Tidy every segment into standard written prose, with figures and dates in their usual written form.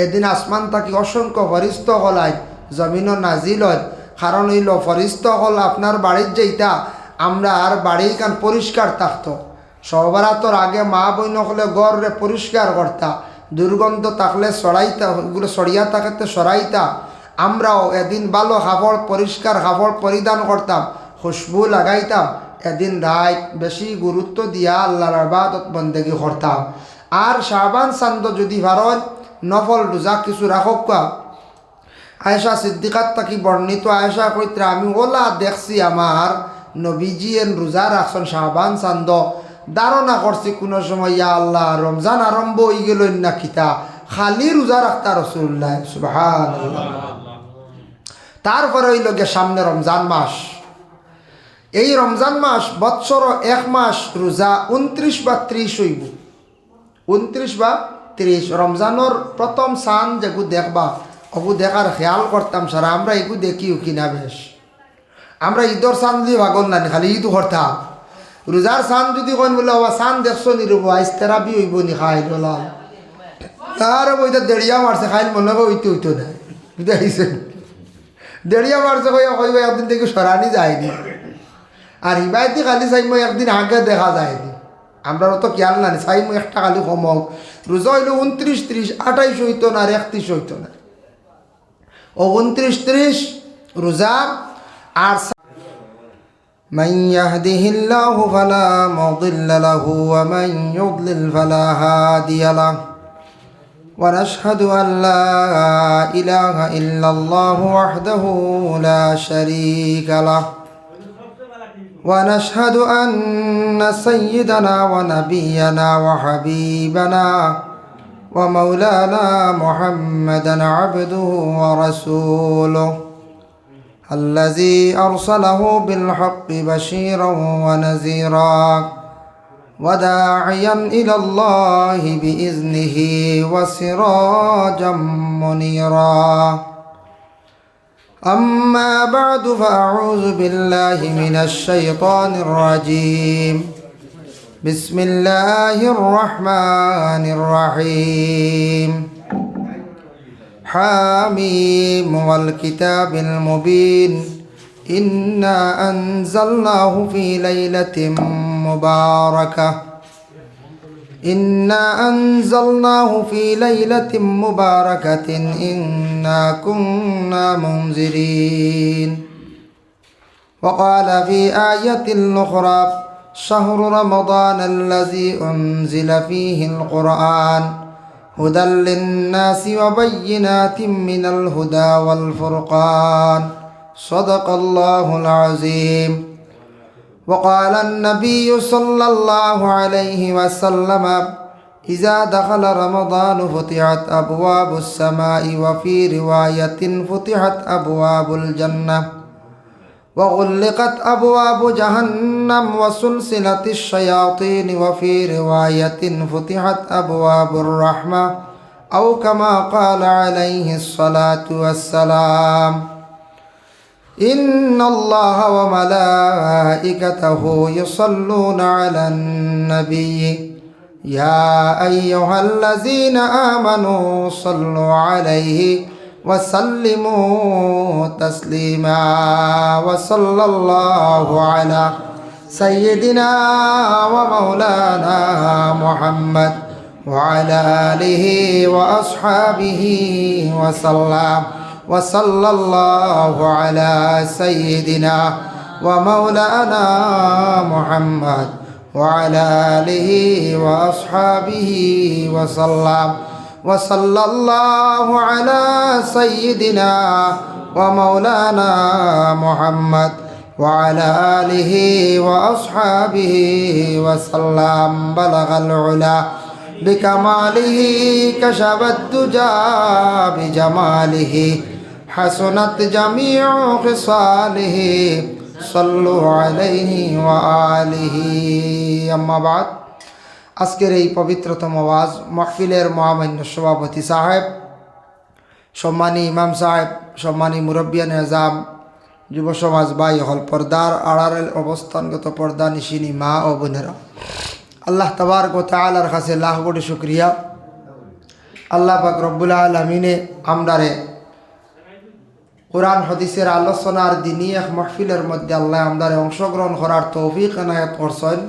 এদিন আসমান থাকি অসংখ্য ফরিস্ত হলাই জমিনও নাজিল হয়। কারণ হইল ফরিস্ত হল আপনার বাড়ির যেইটা আমরা আর বাড়ির কান পরিষ্কার থাকতো। সবরাতর আগে মা বইন হলে গড়ে পরিষ্কার করতা, দুর্গন্ধ থাকলে সরাইতা, ওগুলো সরিয়া থাকতে সরাইতা। আমরাও এদিন ভালো কাপড় পরিষ্কার কাপড় পরিধান করতাম, খুশবু লাগাইতাম। এদিন রাত বেশি গুরুত্ব দিয়া আল্লাহর ইবাদত বন্দেগী করতাম। আর শাবান চান্দ যদি ভারত নফল রোজা কিছু রাখক। আয়েশা সিদ্দিকাত তাকি বর্ণিত, আয়েশা কইত্রা আমি ওলা দেখছি আমার নবীজি এন রোজা রাখছেন শাবান চান্দ। ধারণা করছি কোনো সময় ইয়া আল্লাহ রমজান আরম্ভ হয়ে গেল না কিতা, খালি রোজা রাখতা রাসূলুল্লাহ সুবহানাল্লাহ। তারপরে হইল গে সামনে রমজান মাস। এই রমজান মাস বৎসর এক মাস রোজা 29 বা 30 হইব, 29 বা 30। রমজানোর প্রথম সান যেগু দেখবা অগু দেখার খেয়াল করতাম সারা। আমরা এগু দেখিও কিনা বেশ, আমরা ঈদর চান দিয়ে ভাগন নানি খালি ঈদ করতাম। রোজার চান যদি কন বলে বাবা চান দেখছো নি রব আইস তেরাবি হইব নি খাই বলা তার বইটা দেড়িয়া মারছে খাইল মনে হয় হইতে হইতো না বুঝাইছে। দেড়িয়া মারছে কইব একদিন থেকে সরানি যায়নি। আর ইবাইতে খালি চাই মই একদিন আগে দেখা যায়নি। আমরা তো খেয়াল নানি চাই মই একটা খালি কমক রোজা হইল 29, 30, 28 হইতো না আর 31 হইতো না। ও 29, 30 রোজা। আর من يهده الله فلا مضل له ومن يضلل فلا هادي له ونشهد أن لا إله إلا الله وحده لا شريك له ونشهد أن سيدنا ونبينا وحبيبنا ومولانا محمدا عبده ورسوله الذي أرسله بالحق بشيرا ونذيرا وداعيا إلى الله بإذنه وسراجا منيرا أما بعد فأعوذ بالله من الشيطان الرجيم بسم الله الرحمن الرحيم حاميم والكتاب المبين إنا أنزلناه في ليلة مباركة إنا أنزلناه في ليلة مباركة إنا كنا منذرين وقال في آية أخرى شهر رمضان الذي أنزل فيه القرآن هدى للناس وبينات من الهدى والفرقان صدق الله العظيم وقال النبي صلى الله عليه وسلم إذا دخل رمضان فتحت أبواب السماء وفي رواية فتحت أبواب الجنة وغلقت أبواب جهنم وسلسلة الشياطين وفي رواية فتحت أبواب الرحمة أو كما قال عليه الصلاة والسلام إن الله وملائكته يصلون على النبي يا أيها الذين آمنوا صلوا عليه وسلموا تسليما وصلى الله على سيدنا ومولانا محمد وعلى آله وأصحابه وسلم وصلى الله على سيدنا ومولانا محمد وعلى آله وأصحابه وسلم وصلى الله على سيدنا ومولانا محمد وعلى آله وأصحابه وسلم بلغ العلا بكماله كشف الدجى بجماله حسنت جميع خصاله صلوا عليه وآله أما بعد আজকের এই পবিত্রতম ওয়াজ মাহফিলের মহামান্য সভাপতি সাহেব, সম্মানী ইমাম সাহেব, সম্মানী মুরব্বিয়ান এজাম, যুব সমাজ ভাই হল, পর্দার আড়ালের অবস্থানগত পর্দা নিশিনী মা ও বোনেরা, আল্লাহ তাবারক ওয়া তাআলার কাছে লাখ কোটি শুকরিয়া। আল্লাহ পাক রব্বুল আলামিনে আমরারে কোরআন হাদিসের আলোচনার দিনই এক মাহফিলের মধ্যে আল্লাহ আমরারে অংশগ্রহণ করার তৌফিক এনায়েত করছেন।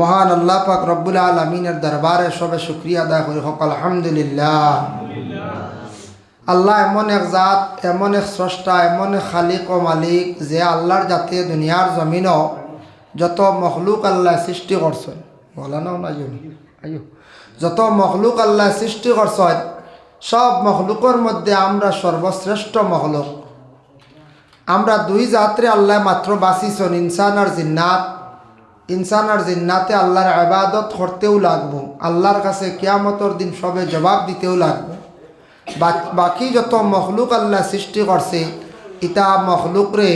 মহান আল্লাহ পাক রব্বুল আলামিনের দরবারে সবে শুকরিয়া আদায় করি হোক আলহামদুলিল্লাহ। আল্লাহ এমন এক জাত, এমন এক স্রষ্টা, এমন এক খালিক ও মালিক যে আল্লাহর জাতীয় দুনিয়ার জমিনও যত মখলুক আল্লাহ সৃষ্টি করছেন, বলা নাও না আয়ু, যত মখলুক আল্লাহ সৃষ্টি করছেন সব মখলুকের মধ্যে আমরা সর্বশ্রেষ্ঠ মখলুক। আমরা দুই জাতরে আল্লাহ মাত্র বাঁচিছেন, ইনসান আর জিন্নাত। ইনসান আর জিন্নাতে আল্লাহর ইবাদত করতেও লাগবো, আল্লাহর কাছে কিয়ামতের দিন সবে জবাব দিতেও লাগবো। বাকি যত মখলুক আল্লাহ সৃষ্টি করছে ইতা মখলুকরে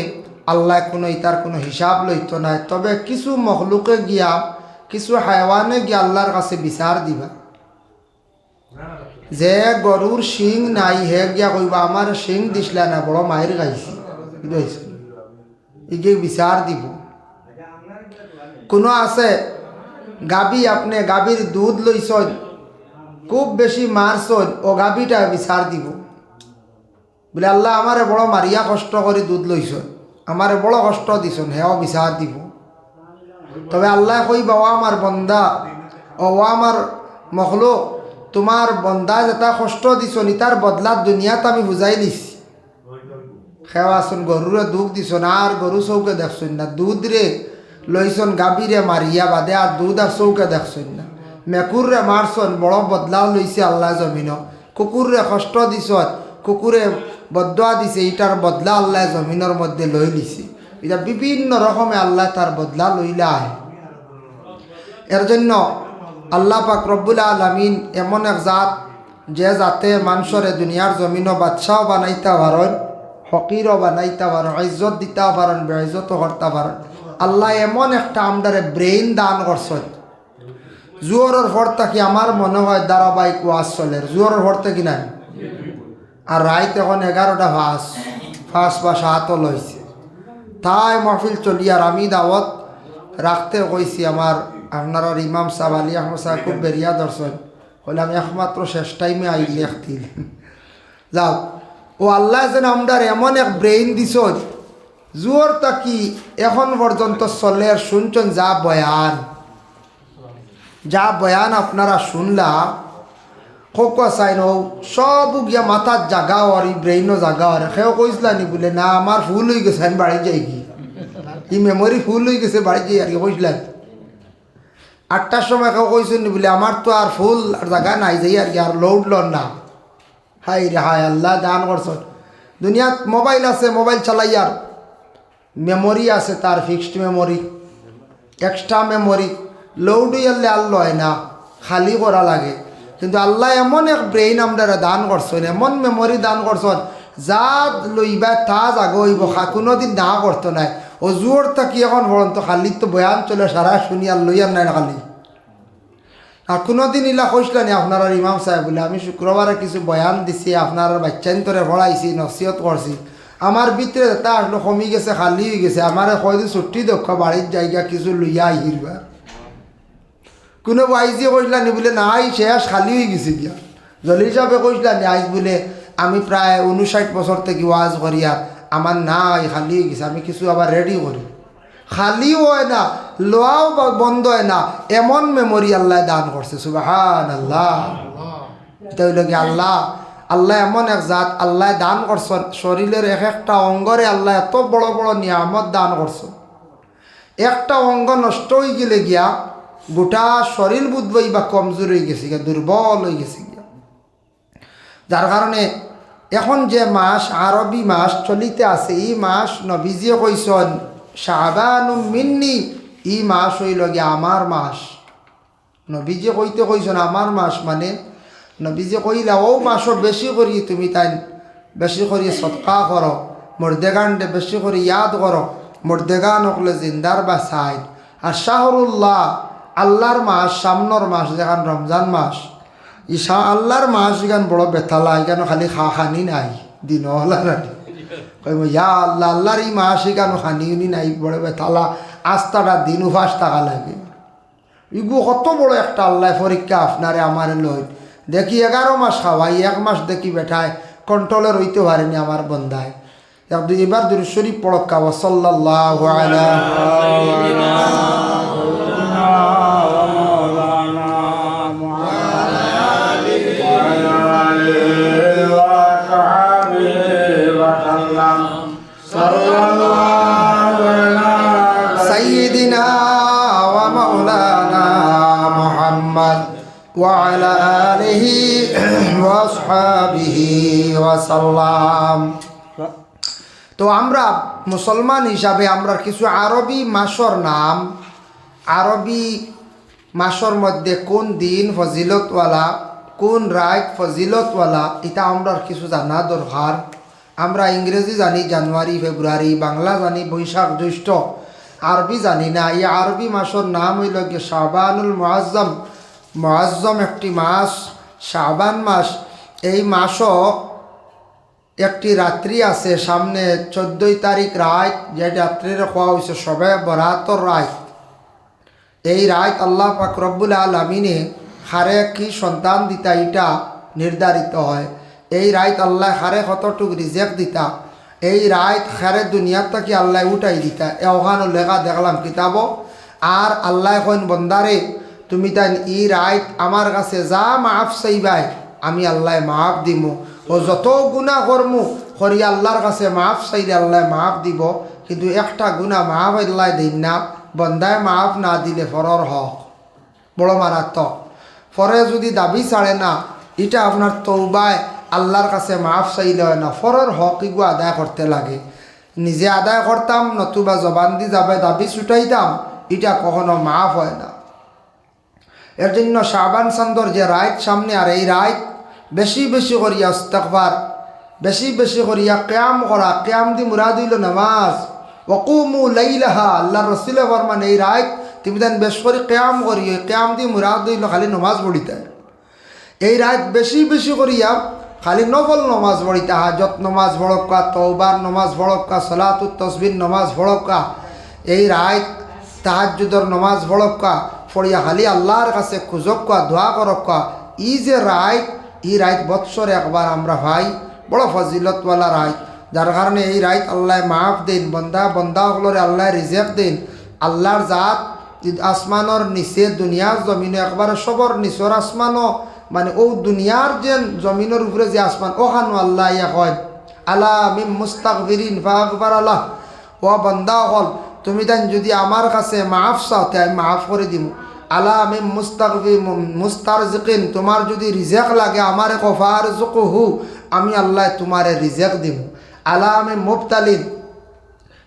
আল্লাহ কোনো ইতার কোনো হিসাব লইত নাই। তবে কিছু মখলুকে গিয়া, কিছু হায়ওয়ানে গিয়া আল্লাহর কাছে বিচার দিবা। যে গরুর শিং নাই হে গিয়া কইবা আমার শিং দিসলা না, বড় মায়ের গাইছি, ইগে বিচার দিব। কোনো আছে গাবি, আপনি গাবির দুধ লইছেন, খুব বেশি মারছেন, ও গাবিটা বিচার দিব বলে আল্লাহ আমারে বড় মারিয়া কষ্ট করে দুধ লইছেন, আমারে বড় কষ্ট দিছেন, হেও বিচার দিব। তবে আল্লাহ কইবা ও আমার বন্দা, ও আমার মখলুক, তোমার বন্দা যেটা কষ্ট দিছন ইতার বদলার দুনিয়াত আমি বুঝাই দিছি। খেওয়াছন গরুরে দুধ দিছন আর গরু চৌকে দেখছন না, দুধ রে লইছন গাবিরে মারিয়া বাদে আর দুধ আর চৌকে দেখছন না। মেকুরে মারছন, বড় বদলা লইছে আল্লাহ জমিন। কুকুরে কষ্ট দিছত, কুকুরে বদয়া দিছে, ইটার বদলা আল্লাহ জমিনের মধ্যে লই লিছে। এটা বিভিন্ন রকমে আল্লাহ তার বদলা লইলা আহে। এর জন্য আল্লাহ পাক রব্বুল আলামিন এমন এক জাত যে জাতে মানুষরে দুনিয়ার জমিনও বাদশাও বানাইতে পারেন, ফকিরও বানাইতে পারেন, ইজ্জত দিতে পারেন, বেইজ্জতও করতে পারেন। আল্লাহ এমন একটা আমদারে ব্রেইন দান করছেন। জোয়ারের ভর থাকি আমার মনে হয় ধারাবাহিক ওয়াজ চলের, জোয়ারের ভর থাকি নাই। আর রাইত এখন 11টা ফাঁস বা 7 লইছে, তাই মাহফিল চলিয়ার আমি দাওয়াত রাখতে কইছি। আপনার ইমাম সাহেব আলী আহমদ সাহেব খুব বেরিয়া দর্শন হলে আমি একমাত্র শেষ টাইমে আইলে একদিন যাও। ও আল্লাহ যেন আমদার এমন এক ব্রেইন দিছ, জোর তাকি এখন পর্যন্ত চলের শুনছেন যা বয়ান আপনারা শুনলা কোক চাইন সব গিয়া মাথার জাগা আর ই ব্রেইনও জাগা আর সেও কইসলানি বলে না আমার ফুল হয়ে গেছে, আমি বাড়ি যাই কি ই মেমোরি ফুল হয়ে গেছে, বাড়ি যাই আর কি কইসলেন। 8টার সময় কেউ কইছেন বলে আমার তো আর ফুল আর জায়গা নাই, যাই আর কি আর লোড লন না। হাই রে হাই, আল্লাহ দান করছেন। দুনিয়াত মোবাইল আছে, মোবাইল চালাই আর মেমোরি আছে, তার fixed memory, extra memory, load হইলে আর লয় না, খালি করা লাগে। কিন্তু আল্লাহ এমন এক ব্রেইন আমরা দান করছেন, এমন মেমোরি দান করছেন, যা লইবা তা জাগ হইব, কোনোদিন না করতো নাই। ও জোর থাকি এখন পর্যন্ত খালি তো বয়ান চলে সারা শুনি আর লইয়ার নাই না খালি। আর কোনোদিন ইলা কইসলানি আপনার ইমাম সাহেব বলে আমি শুক্রবারে কিছু বয়ান দিছি, আপনার বাচ্চান্তরে পড়াইছি, নসিহত করছি, আমার ভিতরে তা আসলে কমি গেছে, খালি হয়ে গেছে। আমার কয়দিন ছুটি দক্ষ বাড়ির জায়গা কিছু লইয়া আহিরবা, কোনো আইজি কইসলানি বলে নাই শেষ খালি হয়ে গেছে গিয়া। জলিল সাহেবে কইসলানি আইজ বলে আমি প্রায় 59 বছর থেকে ওয়াজ করি আর আমার নাই খালি হয়ে গেছে, আমি কিছু আবার রেডি করি, খালিও হয় না, লোয়াও বন্ধ হয় না, এমন মেমোরি আল্লাহ দান করছে। সুবহানাল্লাহ। এটা হইল কি আল্লাহ এমন এক জাত, আল্লাহ দান করছেন শরীরের এক একটা অঙ্গরে আল্লাহ এত বড় বড় নিয়ামত দান করছেন। একটা অঙ্গ নষ্ট হয়ে গেলে গিয়া গোটা শরীর বুধবই বা কমজোর হয়ে গেছে গিয়া, দুর্বল হয়ে গেছে গিয়া। যার কারণে এখন যে মাস আরবি মাস চলিতে আছে, এই মাস নবীজিয়ে কইসন শাবানু মিন্নি, এই মাস হইল গিয়া আমার মাস। নবীজি কইসন আমার মাস, মানে নবীজি কইলা ও মাসও বেশি করি তুমি তাই বেশি করি সৎকা করো, মর্দেগানডে বেশি করে ইয়াদ করো, মর্দেগান হকলে জিন্দার বা সাইড। আর শাহরুল্লাহ আল্লাহর মাস, সামনের মাস যেখান রমজান মাস, ঈশা আল্লাহর মাস এখান বড় বেতালা, এখানে খালি খানি নাই দিন কইব ইয়া আল্লাহ, আল্লাহর এই মাস এখানে খানি উনি নাই, বড় বেতালা, আস্তাটা দিন উপাস থাকা লাগে। ইগু কত বড় একটা আল্লাহ পরীক্ষা আপনারে আমারে লই, দেখি 11 মাস খাওয়াই, 1 মাস দেখি বেঠায় কন্ট্রোলে রইতে পারেনি আমার বন্ধায়। এবার দুরূদ শরীফ পড়ক্কা ওয়া সাল্লাল্লাহু আলা সাইয়্যিদিনা ওয়া মাওলানা মুহাম্মদ ওয়া আলা আলিহি ওয়া আসহাবিহি ওয়া সাল্লাম। তো আমরা মুসলমান হিসাবে আমরা কিছু আরবি মাসর নাম, আরবি মাসর মধ্যে কোন দিন ফজিলতওয়ালা, কোন রাত ফজিলতওয়ালা, এটা আমরা কিছু জানা দরকার। আমরা ইংরেজি জানি জানুয়ারি ফেব্রুয়ারি, বাংলা জানি বৈশাখ জ্যৈষ্ঠ, আরবি জানি না। এই আরবি মাসর নাম হইল গিয়ে শাবানুল মুআজ্জম। মুআজ্জম একটি মাস, শাবান মাস। এই মাসও একটি রাত্রি আছে সামনে, 14 তারিখ রাত, যে রাত্রির খাওয়া হয়েছে সবে বরাতর রাত। এই রাত আল্লাহ পাক রব্বুল আলামিনে হারে কি সন্তান দিতা এটা নির্ধারিত হয়। এই রাত আল্লাহ হারে কতটুক রিজেক্ট দিতা, এই রাত হারে দুনিয়ার থেকে আল্লাহ উঠাই দিতা। ওখানে লেখা দেখলাম কিতাব। আর আল্লাহ কইন বন্দারে তুমি তাই ই রাত আমার কাছে যা মাফ চাইবাই আমি আল্লাহ মাফ দিব। ও যত গুনাহ করমু করি আল্লাহর কাছে মাফ চাইলে আল্লাহ মাফ দিব, কিন্তু একটা গুনাহ মাফ আল্লাহ দিন না। বন্দায় মাফ না দিলে ফরর হক বড় মারাত্মক। ফরে যদি দাবি ছাড়ে না, এটা আপনার তৌবায় আল্লাহর কাছে মাফ চাইলে হয় না, ফরর হক ইগু আদায় করতে লাগে। নিজে আদায় করতাম নতুবা জবান দি যাবে দাবি ছুটাইতাম, এটা কখনো মাফ হয় না। এর জন্য শাবান চান্দর যে রাত সামনে, আর এই রাত বেশি বেশি করিয়া ইস্তিগফার, বেশি বেশি করিয়া কিয়াম করা। কিয়াম দি মুরাদ হইল নামাজ। ওয়াকুমু লাইলাহা, আল্লাহ রসুলে ফরমান এই রাত তুমি দেন বেশ করে কিয়াম করিও। কিয়াম দি মুরাদ হইল খালি নমাজ পড়িতে। এই রাত বেশি বেশি করিয়া খালি নফল নমাজ পড়িতে, হাজত নমাজ পড়ক্কা, তওবার নমাজ পড়ক্কা, সলাতুত তসবিহ নমাজ পড়ক্কা, এই রাত তাহাজ্জুদর নমাজ পড়ক্কা, পড়িয়া খালি আল্লাহর কাছে খুঁজক্কা, দোয়া করক্কা। ই যে রাত, এই রাত বৎসরে একবার আমরা ভাই, বড় ফজিলতওয়ালা রাত, যার কারণে এই রাত আল্লাহ মাফ দিন। বন্দা হলরে আল্লাহ রিজেক্ট দিন। আল্লাহর জাত আসমানর নিচে দুনিয়ার জমিনে একবারে সবর নিচর আসমানও, মানে ও দুনিয়ার যে জমিনের উপরে যে আসমান ওখানো আল্লাহ ইয়া হয় আলা মিম মুস্তাগফিরিন ফাগফার আল্লাহ। ও বন্দা হল তুমি তাই যদি আমার কাছে মাফ চাও তাই আমি মাফ করে দিব। আলা মিম মুস্তারজিকিন, তোমার যদি রিজেক লাগে আমারে কফার জুকুহু, আমি আল্লাহ তোমারে রিজেক দিব। আলা মিম মুবতালিন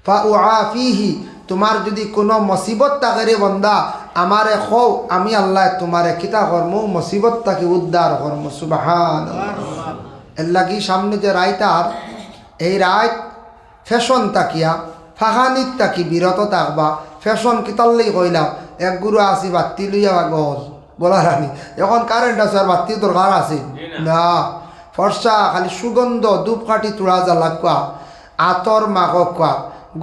ফাউআফিহি, তোমার যদি কোনো মুসিবত থাকে রে বন্দা আমারে খো, আমি আল্লাহ তোমারে কিতা করমু মুসিবত তাকে উদ্ধার করমু। সুবহানাল্লাহ। এর লাগি সামনে যে রাইতার, এই রাত ফ্যাশন তাকিয়া ফাহানিত তাকি বিরত থাকবা। ফ্যাশন কিতাল্লেই কইলাম, এক গুরু আসি বাতি লইয়া গল বলা রানি, এখন কারেন্ট আছে আর বাতি দরকার আছে না। ফর্সা খালি সুগন্ধ ধূপকাঠি তুড়া জ্বালাকা, আতর মাখকা,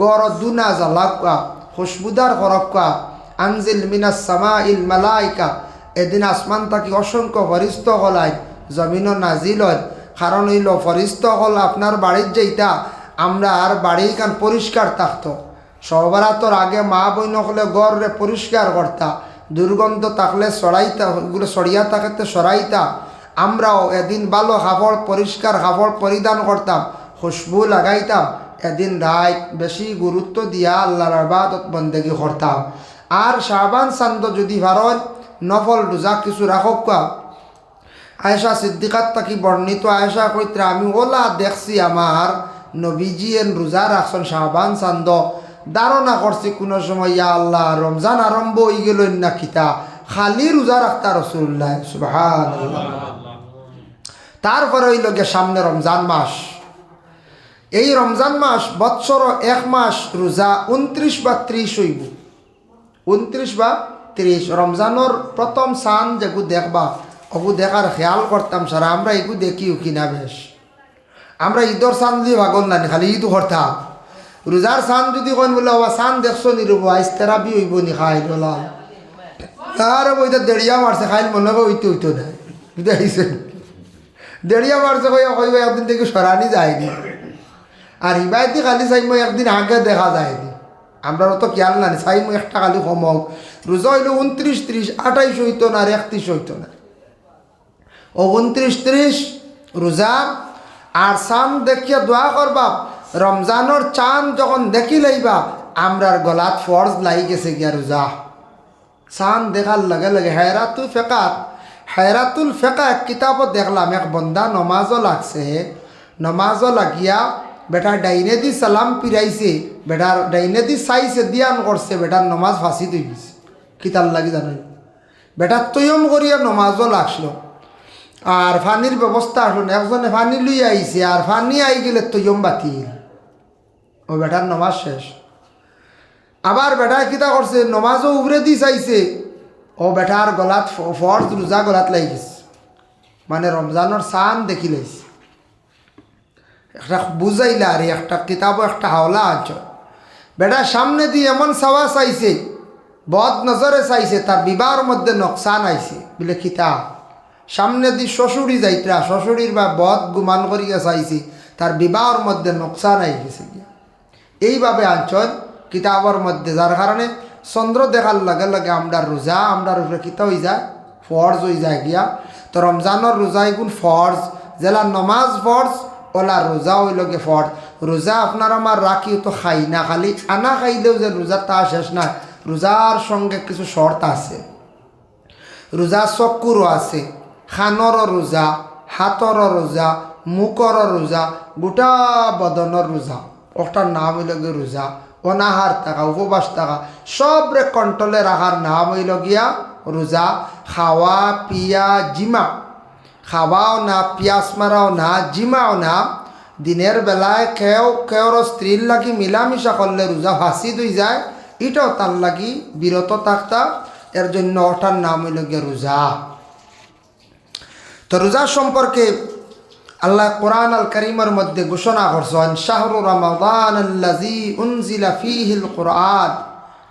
গড় দুনা জ্বালাকা, খুশবুদার করক্কা। আনজিল মিনাস সামাইল মালাইকা, এদিন আসমান থাকি অসংখ্য ফরিস্ত হলাই জমিনও নাজিল হয়। কারণ হইল ফরিস্ত হল আপনার বাড়ির যেইটা আমরা আর বাড়ি কান পরিষ্কার থাকতো। সর্বরাতর আগে মা বই নকলে গড়ে পরিষ্কার করতা, দুর্গন্ধ থাকলে সরাইতা, ওগুলো সরিয়া থাকতে সরাইতা। আমরাও এদিন ভালো কাপড় পরিষ্কার কাপড় পরিধান করতাম, খুশবু লাগাইতাম। এদিন রাত বেশি গুরুত্ব দিয়া আল্লাহর ইবাদত বন্দেগী করতাম। আর শাবান চান্দ যদি ভারত নফল রোজা কিছু রাখকা। আয়েশা সিদ্দিকাত তাকি বর্ণিত, আয়েশা কইত্রা আমি ওলা দেখছি আমার নবীজি এন রোজা রাখছেন শাবান চান্দ। ধারণা করছি কোনো সময় ইয়া আল্লাহ রমজান আরম্ভ হয়ে গেল না কিতা, খালি রোজা রাখতা রাসূলুল্লাহ। সুবহানাল্লাহ। তারপরে হইল গে সামনে রমজান মাস। এই রমজান মাস বৎসর 1 মাস রোজা 29 বা 30 হইব, 29 বা 30। রমজানোর প্রথম সান যেগু দেখবা ওগু দেখার খেয়াল করতাম সারা। আমরা এগু দেখিও কিনা বেশ, আমরা ঈদর সান দিয়ে ভাগল না খালি ঈদ করতাম। রোজার সান যদি কইন বলে বাবা সান দেখছো নি রব আইস তেরাবি হইব নি খাইল তার বইটা দেড়িয়া মারছে খাইল মনে হইতে হইতো না বুঝাইছেন দেড়িয়া মারছে কইব একদিন থেকে সরানি যায়নি আর ইবাইতে খালি চাইমো একদিন আগে দেখা যায়নি আমরা তো খেয়াল না চাইমো একটা খালি কমাও রোজা হইল 29, 30, 28 হইতো না আর 31 হইতো না 29, 30 রোজা আর চাঁদ দেখিয়া দোয়া করবা রমজানোর চাঁদ যখন দেখি লইবা আমরার গলাত ফরজ লাই গেছে গিয়া রোজা চাঁদ দেখার লগে লগে হেরাতুল ফেকা এক কিতাবত দেখলাম এক বন্দা নমাজও লাগছে নমাজও লাগিয়া বেটার ডাইনে দি সালাম পিরাইছে বেটার ডাইনে দি চাইছে দিয়ান করছে বেটার নমাজ ফাঁসি তুই গেছে কিতার লাগি জানেন বেটার তৈয়ম করিয়া নমাজও লাগলো আর ফানির ব্যবস্থা আসলো না একজনে ফানি লুই আইছে আর ফানি আই গেলে তৈয়ম বাতিল ও বেটার নমাজ শেষ আবার বেটা কিতা করছে নমাজও উবরে দি চাইছে ও বেটার গলাত ফর্জ রোজা গলাত লাগি গেছে মানে রমজানোর চান দেখি লাইছে একটা বুঝাইলা আর একটা কিতাবও একটা হাওলা আনছ বেটা সামনে দিয়ে এমন চাওয়া চাইছে বদ নজরে চাইছে তার বিবাহর মধ্যে নকশান আইছে বলে কিতাব সামনে দিয়ে শ্বশুরি যাইত্রা শ্বশুরির বা বদ গুমান করিয়া চাইছে তার বিবাহর মধ্যে নকশান আই গেছে গিয়া এইভাবে আনছন কিতাবর মধ্যে যার কারণে চন্দ্র দেখার লগে লগে আমরা রোজা আমরা উপরে কিতা হয়ে যায় ফর্জ হয়ে যায় গিয়া তো রমজানোর রোজা এগুন ফর্জ জেলা নমাজ ফর্জ ওলা রোজা হইল গে ফর্জ রোজা আপনার আমার রাখি তো খাই না খালি আনা খাইলেও যে রোজা তা শেষ না রোজার সঙ্গে কিছু শর্ত আছে রোজা চকুরও আছে খানরও রোজা হাতরও রোজা মুখরও রোজা গোটা বদনের রোজা ওটার নাম হইল গিয়ে রোজা অনাহার থাকা উপবাস থাকা সবরে কন্ট্রোলে রাখার নাম হইল গিয়া রোজা খাওয়া পিয়া জিমা খাওয়াও না পিয়াস মারাও না জিমাও না দিনের বেলায় কেউর স্ত্রীর লাগি মিলামিশা করলে রোজা ফাঁসি দুই যায় এটাও তার লাগি বিরত থাকতা এর জন্য ওটার নাম হইল গিয়া রোজা তো রোজা সম্পর্কে আল্লাহ কোরআন আল কারীমের মধ্যে ঘোষণা করছেন শাহরু রমাদান আল্লাযী উনজিলা ফীহিল কুরআন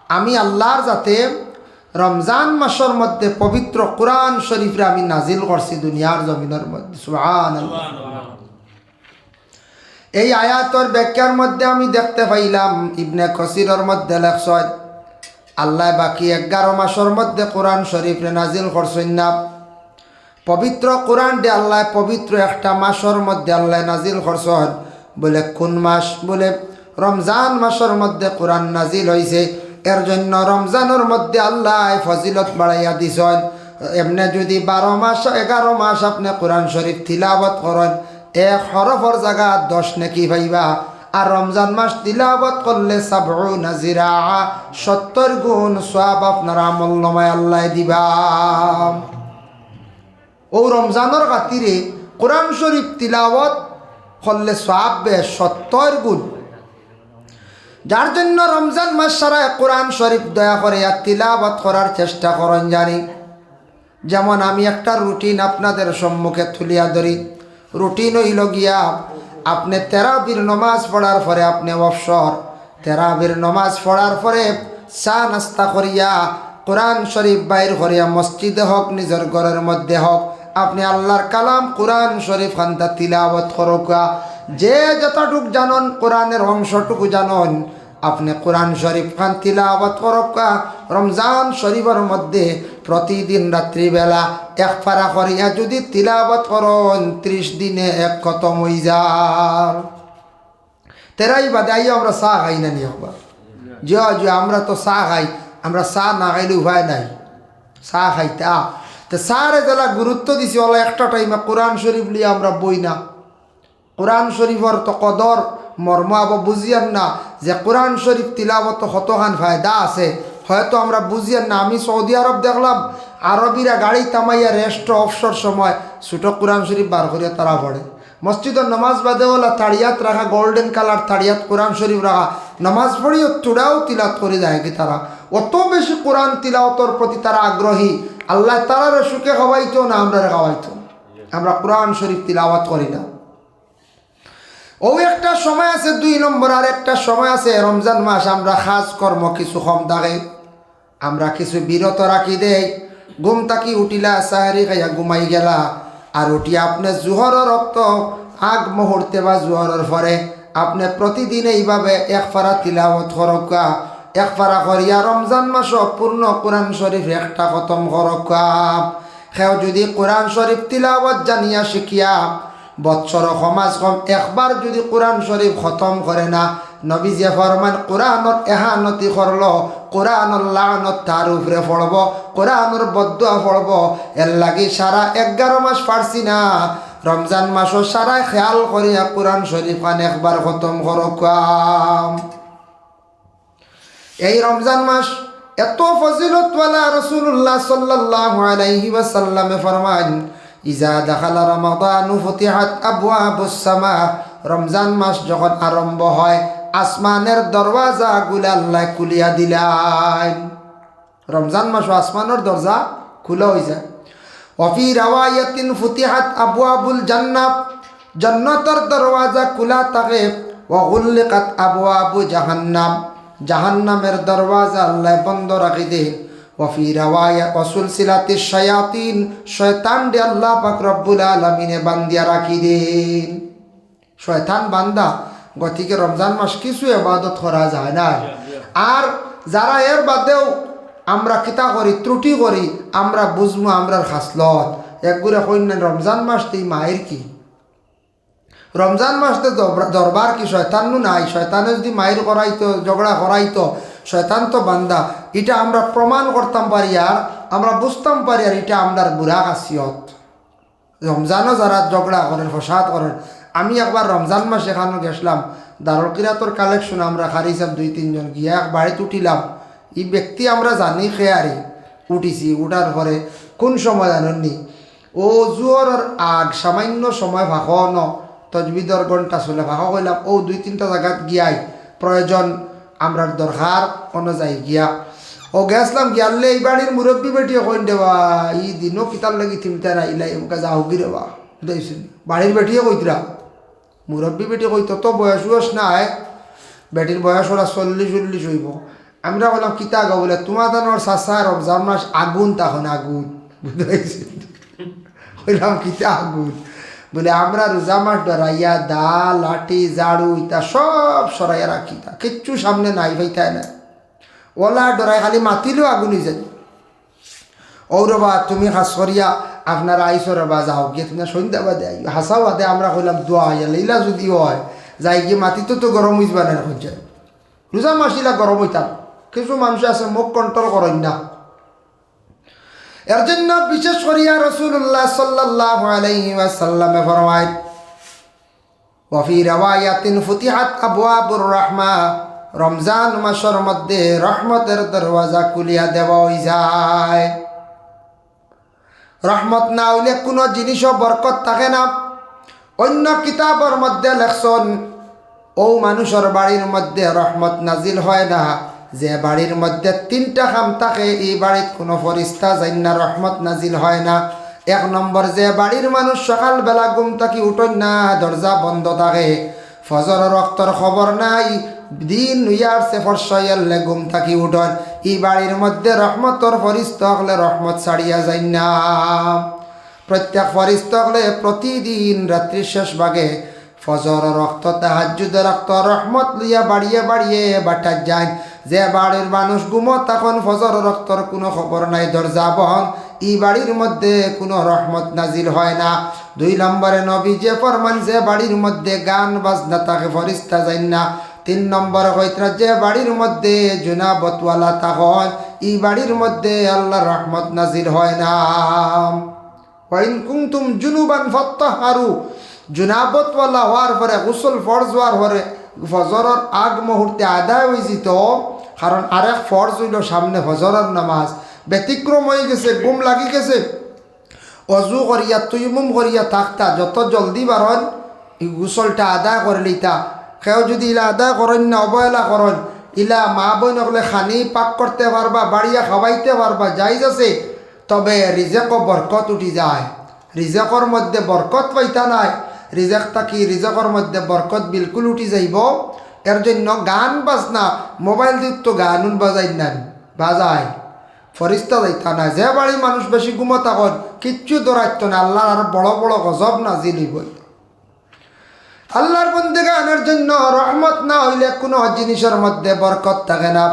আমি আল্লাহর যাতে রমজান মাসের মধ্যে পবিত্র কোরআন শরীফরে আমি নাজিল করছি দুনিয়ার জমিনের মধ্যে সুবহানাল্লাহ এই আয়াতের ব্যাখ্যার মধ্যে আমি দেখতে পাইলাম ইবনে কাসিরের মধ্যে লেখছেন আল্লাহ বাকি 11 মাসের মধ্যে কোরআন শরীফরে নাজিল করছেন না পবিত্র কোরআন দে আল্লাহ পবিত্র একটা মাসের মধ্যে আল্লাহ নাজিল করছেন বলে কোন মাস বলে রমজান মাসের মধ্যে কোরআন নাজিল হয়েছে এর জন্য রমজানের মধ্যে আল্লাহ ফজিলত বাড়াইয়া দিছেন এমনি যদি 12 মাস 11 মাস আপনি কোরআন শরীফ তিলাওয়াত করেন এক হরফর জায়গা 10 নেকি পাইবা আর রমজান মাস তিলাওয়াত করলে 70 জিরা 70 গুণ সওয়াব আপনার আমলনামায় আল্লাহ দিবা ও রমজানের খাতিরে কোরআন শরীফ তিলাওয়াত করলে সওয়াব বে 70 গুণ যার জন্য রমজান মাস সারা কোরআন শরীফ দয়া করে আর তিলাওয়াত করার চেষ্টা করেন জানি যেমন আমি একটা রুটিন আপনাদের সম্মুখে তুলিয়া ধরি রুটিন হইল গিয়া আপনি তেরাবির নমাজ পড়ার পরে আপনি অবসর তেরাবির নমাজ পড়ার পরে চা নাস্তা করিয়া কোরআন শরীফ বাইর করিয়া মসজিদে হোক নিজের ঘরের মধ্যে হোক আপনি আল্লাহর কালাম কোরআন শরীফ খান্তা তিলাওয়াত করকা যে যতটুক জানন কোরআনের অংশটুকু জানন আপনি কোরআন শরীফ খান তিলাওয়াত করকা রমজান শরীফের মধ্যে প্রতিদিন রাত্রিবেলা এক পারা করিয়া যদি তিলাওয়াত করন 30 দিনে এক খতম হয়ে যার তেরাই বাদে আইয়া আমরা চা খাই না নি একবার যে আমরা তো চা খাই আমরা চা না খাইলে উপায় নাই চা খাইতে তো চারে যারা গুরুত্ব দিছি ওলা একটা টাইমে কোরআন শরীফ লিয়ে আমরা বই না কোরআন শরীফর তো কদর মর্ম আবার বুঝিয়ান না যে কোরআন শরীফ তিলাওয়াত কতখান ফায়দা আছে হয়তো আমরা বুঝিয়ান না আমি সৌদি আরব দেখলাম আরবিরা গাড়ি তামাইয়া রেস্ট অফসর সময় ছোটো কোরআন শরীফ বার করিয়া তারা পড়ে মসজিদের নামাজ বাদে ওলা তাড়িয়াত রাখা গোল্ডেন কালার তাড়িয়াত কোরআন শরীফ রাখা নামাজ পড়িও চূড়াও তিলাত করে যায় কি তারা অত বেশি কোরআন তিলাওয়াতর প্রতি তারা আগ্রহী আল্লাহ তারারে সুখে খাওয়াইতো না আমরা খাওয়াইতো আমরা কোরআন শরীফ তিলাওয়াত করি না ও একটা সময় আছে 2 নম্বর আর একটা সময় আছে রমজান মাস আমরা খাস কর্ম কিছু কম থাকে আমরা কিছু বিরত রাখি দেই ঘুম থাকি উঠিলা সাহারি খাইয়া ঘুমাই গেলা আর উঠিয়া আপনি জোহরের রক্ত আগ মুহূর্তে বা জোহরের পরে আপনি প্রতিদিন এইভাবে এক ফারা তিলাওয়াত করকা এক ফারা করিয়া রমজান মাস পূর্ণ কোরআন শরীফ একটা খতম করকা সেও যদি কোরআন শরীফ তিলাওয়াত জানিয়া শিখিয়া বৎসর সমাজ কম একবার যদি কোরআন শরীফ খতম করে না নবীজে ফরমান কোরআনত এহানতি করল কোরআনর লানত তার উপরে পড়ব কোরআনর বদুয়া পড়ব এর লাগি সারা 11 মাস পারছি না রমজান মাসও সারা খেয়াল করিয়া কোরআন শরীফ খান একবার খতম করকাম। এই রমজান মাস এত ফজিলতওয়ালা রাসূলুল্লাহ সাল্লাল্লাহু আলাইহি ওয়াসাল্লামে ফরমান ইজা দাখালা রমাদানু ফুতিহাত আবওয়াবুস সামা রমজান মাস যখন আরম্ভ হয় আসমানের দরওয়াজা গুলা আল্লাহ খুলিয়া দিলেন। রমজান মাস আসমানের দরজা খোলা হয়ে যায়। ওয়াফি রাওয়ায়াতিন ফুতিহাত আবওয়াবুল জান্নাহ জান্নাতের দরওয়াজা খোলা থাকে ওয়া গুললিকাত আবওয়াবু জাহান্নাম জাহান্নামের দরওয়াজা আল্লাহ বন্ধ রাখি দেন। ওয়াফি রাওয়ায়া ওয়াসুলসিলাতিশ শায়াতিন শয়তান দে আল্লাহ পাক রব্বুল আলামিনে বান্দিয়া রাখি দেন। শয়তান বান্দা গতিকে রমজান মাস কিছু ইবাদত করা যায় না। আর যারা এর বাদেও আমরা কিতা করি ত্রুটি করি আমরা বুঝবো আমরার খাসলত একগুড়ে কইন রমজান মাস তুই মায়ের কি রমজান মাসতে দরবার কি শয়তানও নাই শয়তানে যদি মায়ের করাইতো ঝগড়া করাইতো শয়তান তো বান্দা এটা আমরা প্রমাণ করতাম পারি আর আমরা বুঝতাম পারি আর এটা আমরার বুড়া খাসিয়ত। রমজানও যারা ঝগড়া করেন ফসাদ করেন আমি একবার রমজান মাস এখানে গেছিলাম দারুল কিরাতর কালেকশন আমরা খারি সাহেব 2-3 জন গিয়া এক বাড়িতে উঠিলাম এই ব্যক্তি আমরা জানি খেয়ারি উঠিছি উঠার পরে কোন সময় জানেননি ও জোয়ারের আগ সামান্য সময় ভাষো ন তজবিদর ঘন্টা চলে ভাষো কইলাম ও 2-3টা জায়গাত গিয়াই প্রয়োজন আমরার দরকার অনুযায়ী গিয়া ও গেছলাম গিয়ালে এই বাড়ির মুরব্বী বেটিয়ে কইন দেবা ই দিনও কিতার লাগি থিমতে না ইলাই ওকে যাও গিরে বা বুঝাইছেন বাড়ির বেটিয়ে কইতরা মুরব্বী বেটি কইতো তো বয়স নাই বেটির বয়স ওরা 40-40 হইব। আমরা বললাম কিতা গো বলে তোমার দানোর চাষা রমজান মাস আগুন তখন আগুন বুঝাইছেন কইলাম কিতা আগুন বলে আমরা রোজা মাস ডরাইয়া দা লাঠি ঝাড়ু ইতা সব সরাইয়া রাখি তা কিচ্ছু সামনে নাই ভাইতাই না ওলা ডরাই খালি মাতিলেও আগুন হয়ে যায়। ও রবা তুমি হাস করিয়া আপনারা আইসো রবা যাও গিয়ে তুমি সন্ধ্যা বাদে আই হাসাও বাদে আমরা কইলাম দোয়া হইয়া লীলা যদি হয় যাই গিয়ে মাটিতে তো গরম হইবা না এখন যায় রোজা মাসিলা গরম হইতাম কিছু মানুষ আছে মুখ কন্ট্রোল করেন না। এর জন্য বিশেষ করিয়া রাসূলুল্লাহ সাল্লাল্লাহু আলাইহি ওয়াসাল্লামে ফরমায় ওয়াফি রাওয়ায়াতিন ফুতিহাত আবওয়াবুর রাহমা রমজান মাসের মধ্যে রহমতের দরওয়াজা খুলিয়া দেওয়া হয়ে যায়। রহমত না হইলে কোনো জিনিসও বরকত থাকে না। অন্য কিতাবের মধ্যে লেখছেন ও মানুষের বাড়ির মধ্যে রহমত নাজিল হয় না যে বাড়ির মধ্যে 3টা কাম থাকে এই বাড়ির কোনো ফরিস্তা যাই না রহমত নাজিল হয় না। 1 নম্বর যে বাড়ির মানুষ সকালবেলা ঘুম থাকি উঠেন না দরজা বন্ধ থাকে ফজর রক্তর খবর নাই দিন ইয়ারছে ফরসাইয়ালে ঘুম থাকি উঠন এই বাড়ির মধ্যে রহমতর ফরিস্তা হলে রহমত ছাড়িয়া যায় না। প্রত্যেক ফরিস্তা হলে প্রতিদিন রাত্রি শেষ ভাগে ফজর রক্ত তাহাজ্জুদের রক্ত রহমত লইয়া বাড়িয়ে বাড়িয়ে বাটা যায়। যে বাড়ির মানুষ ঘুমত তখন ফজর রক্তর কোনো খবর নাই দরজা বহন এই বাড়ির মধ্যে কোনো রহমত নাজিল হয় না। 2 নম্বরে নবী যে ফরমান যে বাড়ির মধ্যে গান বাজনা তাকে ফরিস্তা যায় না। 3 নম্বরে কইতরা যে বাড়ির মধ্যে জুনাবতওয়ালা তখন এই বাড়ির মধ্যে আল্লাহর রহমত নাজিল হয় না। ওয়াইন কুনতুম জুনুবান ফাত্তাহারু জুনাবতওয়ালা হওয়ার পরে গোসল ফরজ হওয়ার পরে ফজরের আগ মুহূর্তে আদায় হয়ে যেত কারণ আরেক ফরজ হইল সামনে ফজরের নামাজ ব্যতিক্রম হয়ে গেছে ঘুম লাগি গেছে অজু করিয়া তুইমুম করিয়া থাকতা যত জলদি বারণ এই গোসলটা আদায় করে লিতা কেউ যদি ইলা আদায় করেন না অবহেলা করেন ইলা মা বোন হলে খানি পাক করতে পারবা বাড়িয়া খাওয়াইতে পারবা যাইজ আছে তবে রিজেক বরকত উঠি যায় রিজেকর মধ্যে বরকত পাইতা নাই রিজেক থাকি রিজেকর মধ্যে বরকত বিলকুল উঠি যাইব। এর জন্য গান বাজনা মোবাইল দিয়ে তো গান বাজাই না বাজায় ফরিস্তা যাইতা না, যে বাড়ি মানুষ বেশি ঘুমতা কর কিচ্ছু দৌড়াইত না, আল্লাহ আর বড় বড় গজব নাজিল হইব। আল্লাহর বন্দেগানের জন্য রহমত না হইলে কোনো জিনিসের মধ্যে বরকত থাকে না।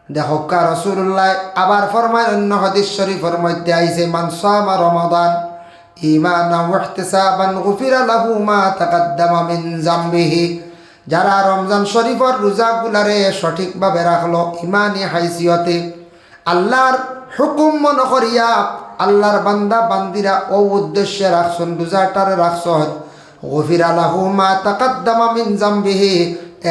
দেখো কা রাসূলুল্লাহ আবার ফরমায় অন্য হাদিস শরীফের মধ্যে আইছে, মান সামা রমাদান ঈমানান ওয়া ইহতিসাবান গুফিরা লাহু মা তাকাদ্দামা মিন যামবিহি। যারা রমজান শরীফের রোজাগুলারে সঠিকভাবে রাখলো ইমানি হাইসিয়তে, আল্লাহর হুকুম মনে করিয়া, আল্লাহর বান্দা বান্দিরা ও উদ্দেশ্যে রাখছন, রোজাটারে রাখছন, গুফিরা লাহু মা তাকাদ্দামা মিন যামবিহি,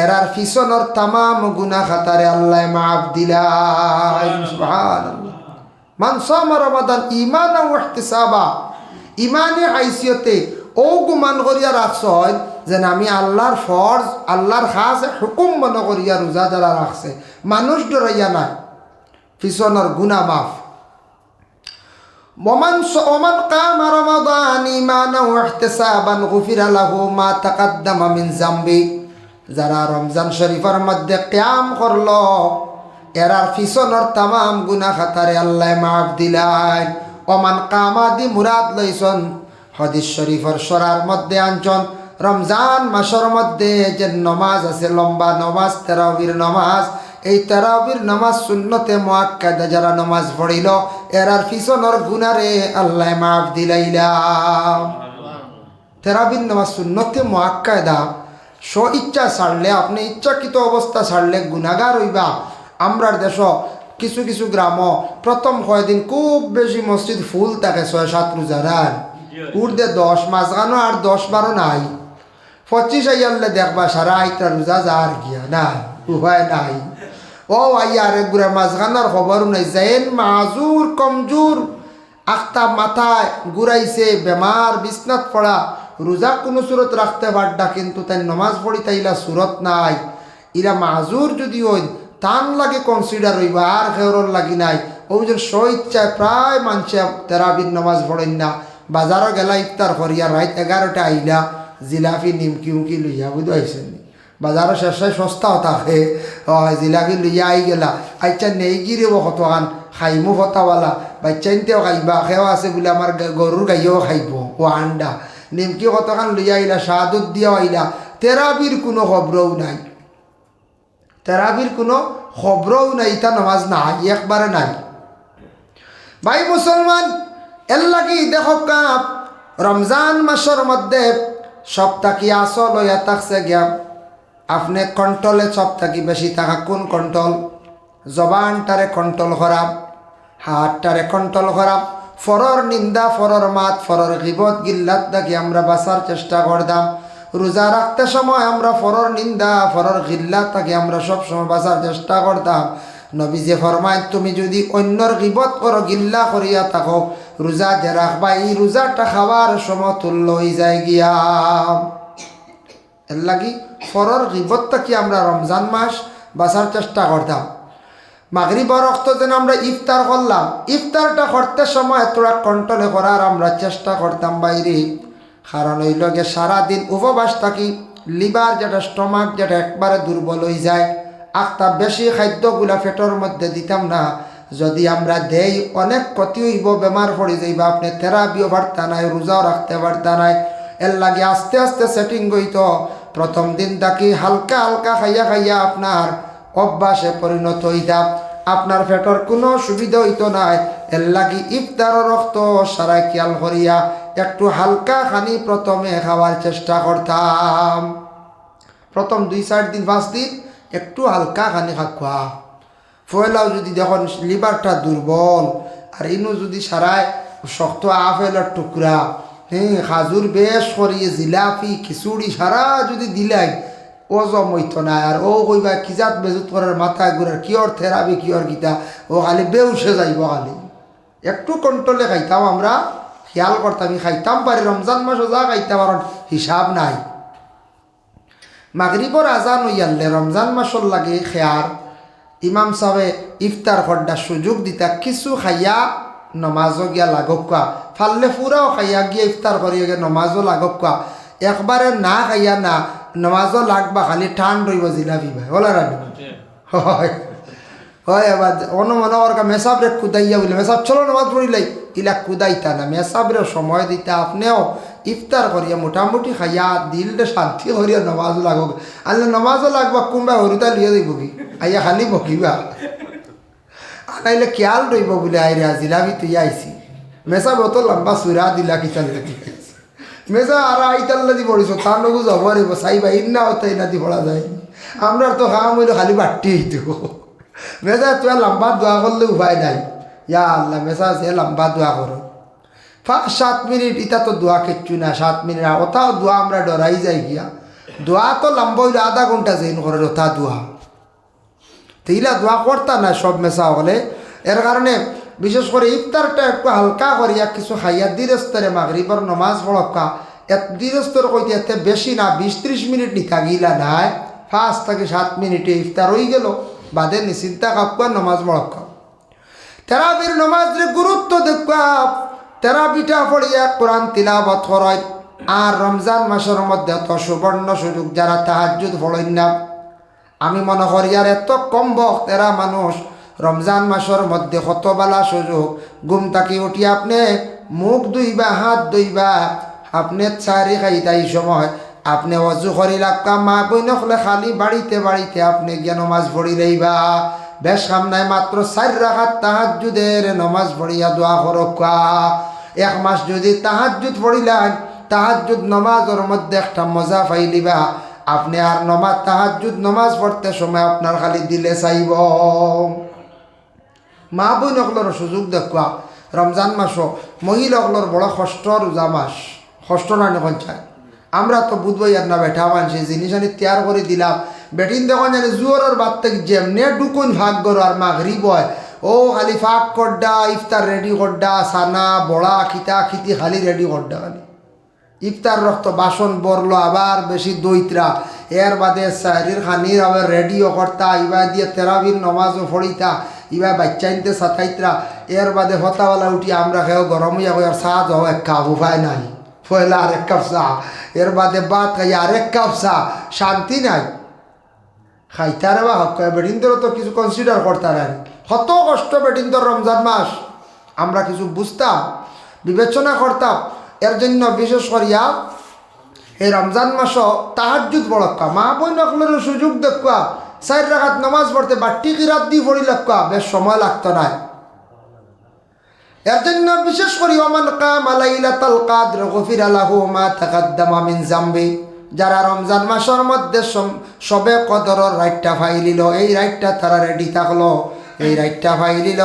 এরার পিছনের তামাম গুনাহ খাতারে আল্লাহ মাফ দিলাম। সুবহানাল্লাহ। মান সামা রমাদান ঈমানান ওয়া ইহতিসাবা, ইমানি হাইসিয়তে ও গুমান করিয়া রাখছন যেন আমি আল্লাহর ফরজ, আল্লাহর খাস হুকুম মনে করিয়া রোজা যারা রাখছে, মানুষ ডরাইয়া নাই, পিছনের গুনাহ মাফ। ওমান কামা রমাদান ঈমানান ওয়া ইহতিসাবান গুফিরা লাহু মা তাকাদ্দামা মিন যামবি। যারা রমজান শরীফের মধ্যে কিয়াম করলো, এরার পিছনের তামাম গুনাহ খাতারে আল্লাহ মাফ দিলেন। ওমান কামা দি মুরাদ লইছন হাদিস শরীফের সরার মধ্যে আনছন, রমজান মাসের মধ্যে যে নমাজ আছে, লম্বা নমাজ, তারাবির নমাজ, এই তারাবির নমাজ সুন্নতে মুআক্কাদা যারা নমাজ পড়িল, এরার পিছনের গুনারে আল্লাহ মাফ দিলাইলাম। তারাবির নমাজ সুন্নতে মুআক্কাদা, স্ব ইচ্ছা ছাড়লে, আপনি ইচ্ছাকৃত অবস্থা ছাড়লে গুনাহগার হইবা। আমরার দেশ কিছু কিছু গ্রাম প্রথম কয়দিন খুব বেশি মসজিদ ফুল থাকে, ৬-৭ রোজার উর্দে 10, মাঝখানো আর 10-12 নাই, 25 আইয়ালে দেখবা সারা আইটা রোজা যার গিয়া নাই, উপায় নাই। ও আইয়া আরেক গুড়া মাঝখানোর খবরও নাই, যেন মাজুর কমজোর, আখতা মাথায় ঘুরাইছে, বেমার, বিছনাত পড়া, রোজা কোনো সুরত রাখতে পারডা, কিন্তু তাই নমাজ পড়ি তাইলা সুরত নাই। ইরা মাজুর যদি ওই টান লাগে কনসিডার হইবা, আর খেওরর লাগি নাই। ওই যে স্ব ইচ্ছায় প্রায় মানুষে তেরাবির নমাজ পড়েন না। বাজারও গেলা ইফতার করিয়া রাত 11টা আইলা, জিলাপি নিমকি উমকি লইয়া বুঝতে পাইছেন, বাজারও শেষে সস্তাও থাকে, জিলাপি লইয়া আই গেলা, আচ্ছা নেই গিরিব কতখান খাইমো ফতাওয়ালা, বাচ্চাইনতেও খাইবা, খেও আছে বলে আমার গরুর গাইও খাইব, ও আন্ডা নিমকি কতখান লইয়া আইলা, শাহাদত দিয়াও আইলা, তেরাবির কোনো খবরও নাই, তেরাবির কোনো খবরও নাই, ইতা নমাজ নাই, একবারে নাই। ভাই মুসলমান, এর লাগি দেখো কাপ রমজান মাসের মধ্যে সপ্তাহি আসল হইয়া থাকছে গিয়া, আপনি কন্ট্রোলে সপ্তাহি বেশি থাকা, কোন কন্ট্রোল? জবানটারে কন্ট্রোল করা, হাতটারে কন্ট্রোল করা, ফরর নিন্দা, ফরর মাত, ফরর গিবত গিল্লাত থাকি আমরা বাঁচার চেষ্টা করতাম। রোজা রাখতে সময় আমরা ফরর নিন্দা, ফরর গিল্লাত থাকি আমরা সবসময় বাঁচার চেষ্টা করতাম। নবীজি ফরমায়, তুমি যদি অন্যর গিবত করো, গিল্লা করিয়া থাকো, রোজা যে রাখবা, এই রোজাটা খাওয়ার সমতুল্য হয়ে যায় গিয়া। এর লাগি ফরর গিবত থাকি আমরা রমজান মাস বাঁচার চেষ্টা করতাম। মাগরিবের রক্ত যেন আমরা ইফতার করলাম, ইফতারটা করতে সময় তোরা কন্ট্রোলে করার আমরা চেষ্টা করতাম বাইরে। কারণ ওই লগে সারাদিন উপবাস থাকি, লিভার যেটা, স্টমাক যেটা একবারে দুর্বল হয়ে যায়, আখতা বেশি খাদ্যগুলা পেটের মধ্যে দিতাম না। যদি আমরা দেই অনেক ক্ষতি হইব, বেমার পড়ে যাইবা, আপনি থেরাপিও পারতা নাই, রোজাও রাখতে পারতা নাই। এর লাগে আস্তে আস্তে সেটিং হইতো। প্রথম দিন থাকি হালকা হালকা খাইয়া খাইয়া আপনার অভ্যাসে পরিণত হইতাম, আপনার পেটের কোনো সুবিধা হইতো নাই। এর লাগি ইফতারের রক্ত সারা খেয়াল করিয়া একটু হালকা খানি প্রথমে খাওয়ার চেষ্টা করতাম। প্রথম 2-4 দিন 5 দিন একটু হালকা খানি খাওয়া। ফয়লাও যদি দেখুন লিভারটা দুর্বল, আর ইনু যদি সারায় শক্ত আপেলের টুকরা, খাজুর বেশ করিয়ে জিলাপি খিচুড়ি সারা যদি দিলাই, ও জমইত না। আর ও কইবা কিজাত বেজুত করার মাথায় ঘুরার কিয়র থেরাবি কিয়র গীতা, ও খালি বেউসে যাইব। খালি একটু কন্ট্রোলে খাইতাম আমরা, খেয়াল করতাম, খাইতাম পারি। রমজান মাসও যা খাইতাম, আর হিসাব নাই। মাগরিবর আজান হইয়ালে রমজান মাসর লাগে খেয়ার ইমাম সাহেবে ইফতার করবার সুযোগ দিতা, কিছু খাইয়া নমাজও গিয়া লাগকা, ফাললে পুরাও খাইয়া গিয়া ইফতার করিয়া গিয়ে নমাজও লাগকা। একবারে না খাইয়া না, নমাজও লাগবা, খালি ঠান রইব জিলাপি ভাই, ওলা রানি হয় হয় এবার অন্য মনে কর মেসাবরে কুদাইয়া বলে মেসাব চলো নামাজ পড়িলাই ইলা কুদাইতা না মেসাবরে সময় দিতে আপনিও ইফতার করিয়া মোটামুটি খাইয়া দিলটা শান্তি করিয়া নমাজ লাগক আল্লাহ নমাজও লাগবা কোনবা হরিতা লিয়ে দিব কি আইয়া খালি বকিবা আনাইলে খেয়াল রইব বলে আইরে আজিলাবি তুই আইসি মেসাব অত লম্বা চূড়া দিলা কিতাল দেখি মেসা আর আইতাল্লা দি পড়িস তার নগু যাব রেব চাইবা ইন্না হতাই না দি পড়া যায় আমরা তো খাওয়া হইলে খালি বাট্টি হইতো মেসা তুই লম্বা দোয়া করলে উপায় নাই ইয়া আল্লাহ মেসা সে লম্বা দোয়া করো 7 মিনিট ইটা তো দোয়া কিচ্ছু না 7 মিনিট ওটাও দোয়া আমরা ডরাই যাই গিয়া দোয়া তো লম্বা হইলে আধা ঘন্টা যেন করে ওটা দোয়া তো ইলা দোয়া করতা না সব মেসা হলে এর কারণে বিশেষ করে ইফতারটা একটু হালকা করিয়া কিছু খাইয়া ধীরস্তরে মাগরিবর নমাজ পড়কা ধীরস্তর কইতে এতে বেশি না 20-30 মিনিট নিতা গিলা নাই 5 থেকে 7 মিনিটে ইফতার হয়ে গেল বাদে নিশ্চিন্তা কাপকা নমাজ পড়কা তেরাবির নমাজের গুরুত্ব দেখবা তেরাবিটা পড়িয়া কোরআন তিলাওয়াত করায় আর রমজান মাসের মধ্যে তো সুবর্ণ সুযোগ যারা তাহাজ্জুদ পড়েন না আমি মনে করি আর এত কম বক্ত এরা মানুষ রমজান মাসের মধ্যে কতবেলা সুযোগ ঘুম থাকি উঠি আপনি মুখ ধুইবা হাত ধুইবা আপনি চারি খাইতা এই সময় আপনি অজু করি রাখা মা বইন হলে খালি বাড়িতে বাড়িতে আপনি গিয়ে নমাজ পড়ি রইবা বেশ কাম নাই মাত্র 4 রাকাত তাহাজ্জুদের নমাজ পড়িয়া দোয়া করকা 1 মাস যদি তাহাজ্জুদ পড়িলেন তাহাজ্জুদ নমাজের মধ্যে একটা মজা পাইলিবা আপনি আর নমাজ তাহাজ্জুদ নমাজ পড়তে সময় আপনার খালি দিলে চাইব মা বোনগুলোর সুযোগ দেখুয়া রমজান মাসও মহিলাগুলোর বড় কষ্ট রোজা মাস কষ্ট না এখন চাই আমরা তো বুধবই আর না বেঠা মানছি জিনিস আনি তৈয়ার করে দিলাম বেটিন দেখুন জানি জুয়ারের বাদ থেকে যেমনে ডুকুন ভাগ করো আর মাগরিব হয় ও খালি ফাঁক করডা ইফতার রেডি করডা সানা বড়া খিতা খিতি খালি রেডি করডা খালি ইফতার রক্ত বাসন বরলো আবার বেশি দইত্রা এর বাদে শাহরির খানির আবার রেডিও করতা ইবা দিয়ে তেরাবির নমাজও পড়িতা ইবা বাচ্চা আনতে সাতাইত্রা এর বাদে হতাওয়ালা উঠি আমরা খেয়েও গরম হইয়া আর চা যাও 1 কাপ উপায় নাই পয়লা আর 1 কাপ চা এর বাদে ভাত খাই আর 1 কাপ চা শান্তি নাই খাইতারে বা হক বেটিনদের তো কিছু কনসিডার করতার কত কষ্ট বেটিনদের রমজান মাস আমরা কিছু বুঝতাম বিবেচনা করতাম এর জন্য বিশেষ করিয়া এই রমজান মাসও তাহাজ্জুদ বড়ক্কা মা বোনগুলোর সুযোগ দেখুয়া 4 রাকাত নমাজ পড়তে বাট্টি কিরাত দিয়ে পড়ি লাগকা বেশ সময় লাগতো না এর জন্য বিশেষ করি ওমান কামা লাইলাতুল কদর গফিরা লাহু মা তাকাদ্দামা মিন যামবি যারা রমজান মাসের মধ্যে সবে কদরের রাইটটা ফাইলিল এই রাইটটা তারা রেডি থাকলো এই রাইটটা ফাইলিল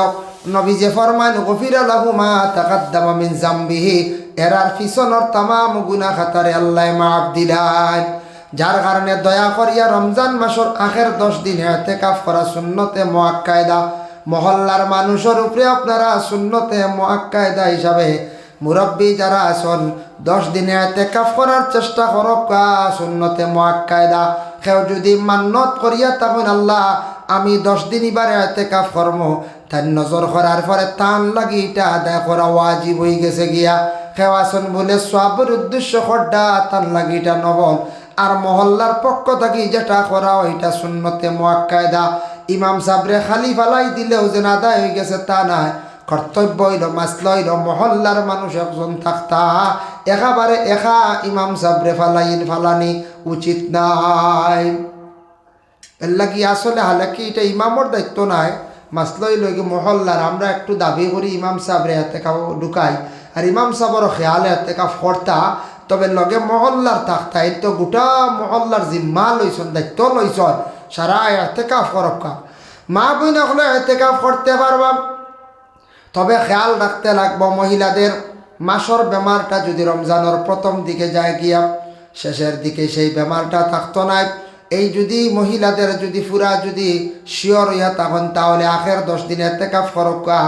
নবী যে ফরমান গফিরা লাহু মা তাকাদ্দামা মিন যামবিহি এরার পিছনের তামাম গুনাহ খাতারে আল্লাহ মাফ দিলেন যার কারণে দয়া করিয়া রমজান মাসের আখের 10 দিন ইতিকাফ করা সুন্নতে মুআক্কাদা মহল্লার মানুষের উপরে আপনারা সুন্নতে মুআক্কাদা হিসাবে মুরব্বী যারা আছেন 10 দিনে ইতিকাফ করার চেষ্টা করক সুন্নতে মুআক্কাদা কেউ যদি মান্নত করিয়া তখন আল্লাহ আমি 10 দিন এবারে ইতিকাফ করব তার নজর করার পরে তান লাগি এটা আদায় করা ওয়াজিব হয়ে গেছে গিয়া কেউ আছেন বলে সবের উদ্দেশ্য খড্ডা তান লাগি এটা নবল আর মহল্লার পক্ষ থেকে যেটা করা ওইটা সুন্নতে মুআক্কাদা ইমাম সাবরে খালি ফালাই দিলেও যে আদায় হয়ে গেছে তা নাই কর্তব্য হইল মাসলা হইল মহল্লার মানুষ একজন থাকতা একেবারে একা ইমাম সাবরে ফালানি উচিত নাই এর লাগি আসলে হালাকি এটা ইমামর দায়িত্ব নাই মাসলা হইল মহল্লার আমরা একটু দাবি করি ইমাম সাবরে হাতে খাওয়া ঢুকাই আর ইমাম সাবর খেয়ালে হাতে কাপ করতা তবে লগে মহল্লার থাকতা এই তো গোটা মহল্লার জিম্মা লইছন দায়িত্ব লইছন সারা ইতিকাফ করকা মা বোন হলে ইতিকাফ করতে পারবা তবে খেয়াল রাখতে লাগবো মহিলাদের মাসর বেমারটা যদি রমজানের প্রথম দিকে যায় গিয়া শেষের দিকে সেই বেমারটা থাকতো না এই যদি মহিলাদের যদি পুরা যদি শিওর হইয়া তখন তাহলে আখের 10 দিন ইতিকাফ করকা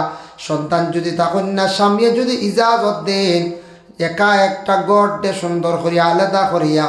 সন্তান যদি তখন না স্বামী যদি ইজাজত দেন একা একটা গড় দে সুন্দর করিয়া আলাদা করিয়া